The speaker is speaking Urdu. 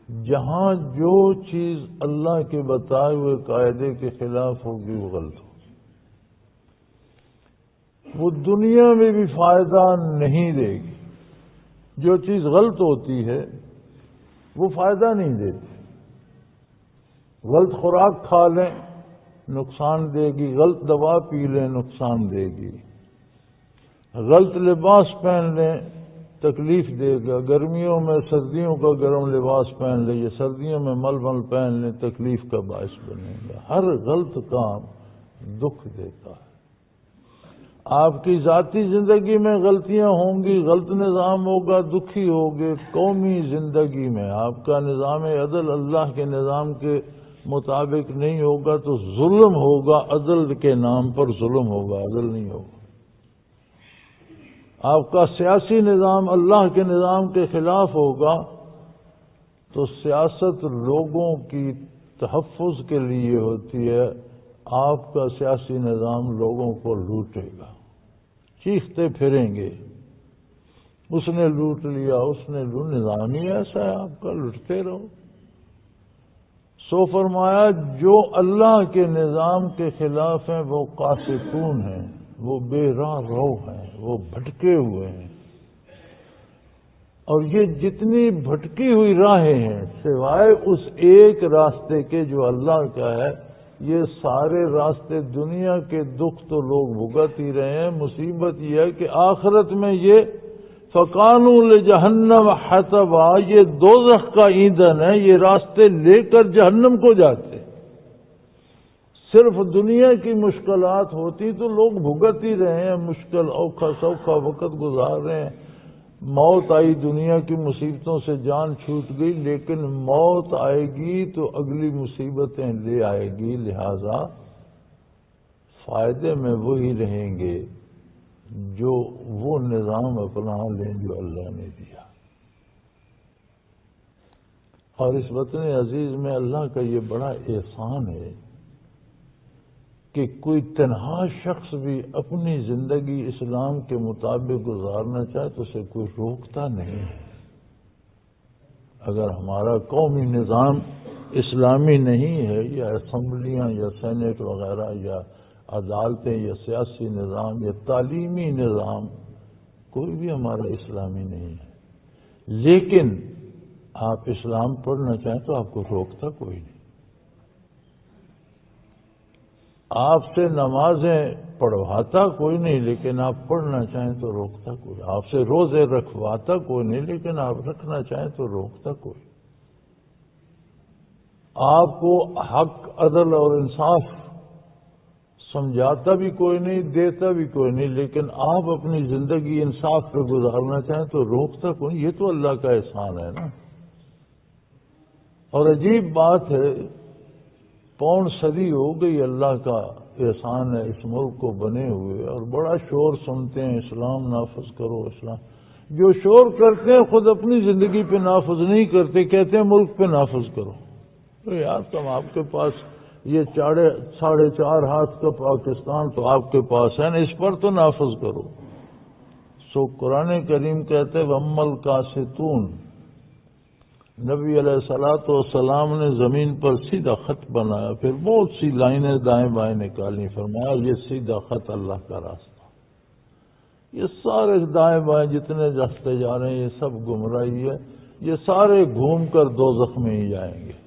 جہاں جو چیز اللہ کے بتائے ہوئے قاعدے کے خلاف ہوگی وہ غلط ہوگی، وہ دنیا میں بھی فائدہ نہیں دے گی۔ جو چیز غلط ہوتی ہے وہ فائدہ نہیں دیتی۔ غلط خوراک کھا لیں نقصان دے گی، غلط دوا پی لیں نقصان دے گی، غلط لباس پہن لیں تکلیف دے گا۔ گرمیوں میں سردیوں کا گرم لباس پہن لیں، یہ سردیوں میں ململ پہن لیں تکلیف کا باعث بنے گا۔ ہر غلط کام دکھ دیتا ہے۔ آپ کی ذاتی زندگی میں غلطیاں ہوں گی، غلط نظام ہوگا، دکھی ہوگے۔ قومی زندگی میں آپ کا نظام عدل اللہ کے نظام کے مطابق نہیں ہوگا تو ظلم ہوگا، عدل کے نام پر ظلم ہوگا، عدل نہیں ہوگا۔ آپ کا سیاسی نظام اللہ کے نظام کے خلاف ہوگا تو سیاست لوگوں کی تحفظ کے لیے ہوتی ہے، آپ کا سیاسی نظام لوگوں کو لوٹے گا، چیختے پھریں گے اس نے لوٹ لیا، اس نے لوٹ، نظام ہی ایسا ہے آپ کا، لوٹتے رہو۔ سو فرمایا جو اللہ کے نظام کے خلاف ہیں وہ قاسطون ہیں، وہ بے راہ رو ہیں، وہ بھٹکے ہوئے ہیں۔ اور یہ جتنی بھٹکی ہوئی راہیں ہیں سوائے اس ایک راستے کے جو اللہ کا ہے، یہ سارے راستے دنیا کے دکھ تو لوگ بھگت ہی رہے ہیں۔ مصیبت یہ ہے کہ آخرت میں یہ فَقَانُوا لِجَهَنَّمَ حَطَبًا، یہ دوزخ کا ایندھن ہے، یہ راستے لے کر جہنم کو جاتے۔ صرف دنیا کی مشکلات ہوتی تو لوگ بھگت ہی رہے ہیں، مشکل اوکھا سوکھا وقت گزار رہے ہیں۔ موت آئی، دنیا کی مصیبتوں سے جان چھوٹ گئی، لیکن موت آئے گی تو اگلی مصیبتیں لے آئے گی، لہذا فائدے میں وہی رہیں گے جو وہ نظام اپنا لیں جو اللہ نے دیا۔ اور اس وطن عزیز میں اللہ کا یہ بڑا احسان ہے کہ کوئی تنہا شخص بھی اپنی زندگی اسلام کے مطابق گزارنا چاہے تو اسے کوئی روکتا نہیں ہے۔ اگر ہمارا قومی نظام اسلامی نہیں ہے، یا اسمبلیاں یا سینٹ وغیرہ یا عدالتیں یا سیاسی نظام یا تعلیمی نظام کوئی بھی ہمارا اسلامی نہیں ہے، لیکن آپ اسلام پڑھنا چاہیں تو آپ کو روکتا کوئی نہیں۔ آپ سے نمازیں پڑھواتا کوئی نہیں، لیکن آپ پڑھنا چاہیں تو روکتا کوئی۔ آپ سے روزے رکھواتا کوئی نہیں، لیکن آپ رکھنا چاہیں تو روکتا کوئی۔ آپ کو حق، عدل اور انصاف سمجھاتا بھی کوئی نہیں، دیتا بھی کوئی نہیں، لیکن آپ اپنی زندگی انصاف پہ گزارنا چاہیں تو روکتا کوئی نہیں۔ یہ تو اللہ کا احسان ہے نا۔ اور عجیب بات ہے، پون صدی ہو گئی اللہ کا احسان ہے اس ملک کو بنے ہوئے، اور بڑا شور سنتے ہیں اسلام نافذ کرو، اسلام۔ جو شور کرتے ہیں خود اپنی زندگی پہ نافذ نہیں کرتے، کہتے ہیں ملک پہ نافذ کرو۔ تو یار تم، آپ کے پاس یہ 4.5 ہاتھ کا پاکستان تو آپ کے پاس ہے نا، اس پر تو نافذ کرو۔ سو قرآن کریم کہتے وَأَمَّا الْقَاسِطُونَ، نبی علیہ الصلوۃ والسلام نے زمین پر سیدھا خط بنایا، پھر بہت سی لائنیں دائیں بائیں نکالی، فرمایا یہ سیدھا خط اللہ کا راستہ۔ یہ سارے دائیں بائیں جتنے راستے جا رہے ہیں یہ سب گمراہی ہے، یہ سارے گھوم کر دوزخ میں ہی جائیں گے۔